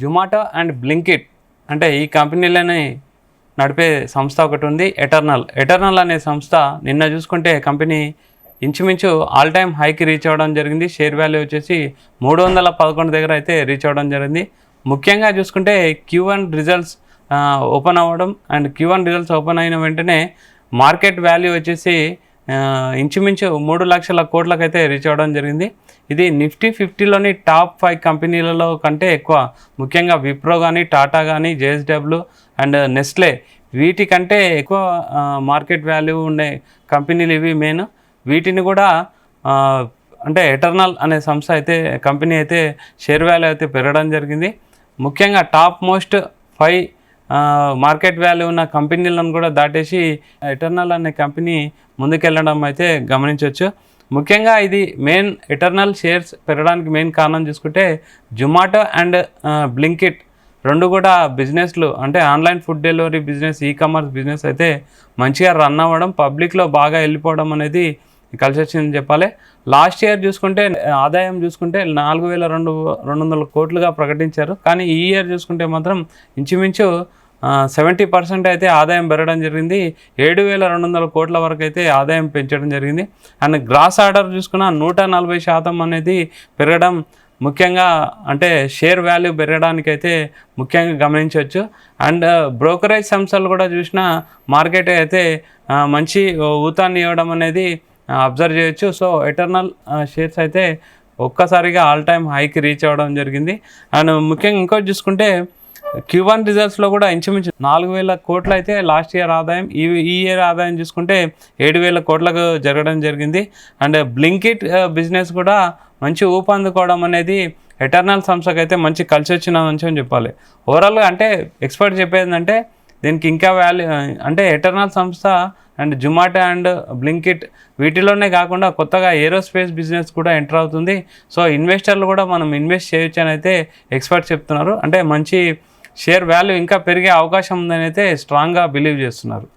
Zomato and Blinkit అంటే ఈ కంపెనీలని నడిపే సంస్థ ఒకటి ఉంది. ఎటర్నల్ అనే సంస్థ నిన్న చూసుకుంటే కంపెనీ ఇంచుమించు ఆల్ టైమ్ హైకి రీచ్ అవ్వడం జరిగింది. షేర్ వాల్యూ వచ్చేసి 311 దగ్గర అయితే రీచ్ అవ్వడం జరిగింది. ముఖ్యంగా చూసుకుంటే Q1 రిజల్ట్స్ ఓపెన్ అవ్వడం అండ్ Q1 రిజల్ట్స్ ఓపెన్ అయిన వెంటనే మార్కెట్ వాల్యూ వచ్చేసి ఇంచుమించు 3 లక్షల కోట్లకైతే రీచ్ అవ్వడం జరిగింది. ఇది నిఫ్టీ 50లోని టాప్ 5 కంపెనీలలో కంటే ఎక్కువ. ముఖ్యంగా విప్రో కానీ, టాటా కానీ, JSW అండ్ నెస్లే వీటికంటే ఎక్కువ మార్కెట్ వాల్యూ ఉండే కంపెనీలు ఇవి మెయిన్. వీటిని కూడా అంటే ఎటర్నల్ అనే సంస్థ అయితే కంపెనీ అయితే షేర్ వాల్యూ అయితే పెరగడం జరిగింది. ముఖ్యంగా టాప్ మోస్ట్ 5 మార్కెట్ వాల్యూ ఉన్న కంపెనీలను కూడా దాటేసి ఎటర్నల్ అనే కంపెనీ ముందుకెళ్ళడం అయితే గమనించవచ్చు. ముఖ్యంగా ఇది మెయిన్ ఎటర్నల్ షేర్స్ పెరగడానికి మెయిన్ కారణం చూసుకుంటే జొమాటో అండ్ బ్లింకిట్ రెండు కూడా బిజినెస్లు అంటే online food delivery business, e-commerce business అయితే మంచిగా రన్ అవ్వడం, పబ్లిక్లో బాగా వెళ్ళిపోవడం అనేది కలిసి వచ్చిందని చెప్పాలి. లాస్ట్ ఇయర్ చూసుకుంటే ఆదాయం చూసుకుంటే 4,200 కోట్లుగా ప్రకటించారు. కానీ ఈ ఇయర్ చూసుకుంటే మాత్రం ఇంచుమించు 70% అయితే ఆదాయం పెరగడం జరిగింది. 7,200 కోట్ల వరకు అయితే ఆదాయం పెంచడం జరిగింది. అండ్ గ్రాస్ ఆర్డర్ చూసుకున్న 140% అనేది పెరగడం ముఖ్యంగా అంటే షేర్ వాల్యూ పెరగడానికైతే ముఖ్యంగా గమనించవచ్చు. అండ్ బ్రోకరేజ్ సంస్థలు కూడా చూసిన మార్కెట్ అయితే మంచి ఊతాన్ని ఇవ్వడం అనేది అబ్జర్వ్ చేయొచ్చు. సో ఎటర్నల్ షేర్స్ అయితే ఒక్కసారిగా ఆల్ టైమ్ హైకి రీచ్ అవ్వడం జరిగింది. అండ్ ముఖ్యంగా ఇంకోటి చూసుకుంటే Q1 రిజల్ట్స్లో కూడా ఇంచుమించు 4,000 కోట్లు అయితే లాస్ట్ ఇయర్ ఆదాయం, ఈ ఇయర్ ఆదాయం చూసుకుంటే 7,000 కోట్లకు జరగడం జరిగింది. అండ్ బ్లింకిట్ బిజినెస్ కూడా మంచి ఊపందుకోవడం అనేది ఎటర్నల్ సంస్థకు అయితే మంచి కలిసి వచ్చిన అంశం చెప్పాలి. ఓవరాల్గా అంటే ఎక్స్పర్ట్ చెప్పేది అంటే దీనికి ఇంకా వాల్యూ అంటే ఎటర్నల్ సంస్థ అండ్ జొమాటో అండ్ బ్లింకిట్ వీటిలోనే కాకుండా కొత్తగా ఏరోస్పేస్ బిజినెస్ కూడా ఎంటర్ అవుతుంది. సో ఇన్వెస్టర్లు కూడా మనం ఇన్వెస్ట్ చేయొచ్చు అని అయితే ఎక్స్పర్ట్ చెప్తున్నారు. అంటే మంచి షేర్ వాల్యూ ఇంకా పెరిగే అవకాశం ఉందని అయితే స్ట్రాంగ్గా బిలీవ్ చేస్తున్నారు.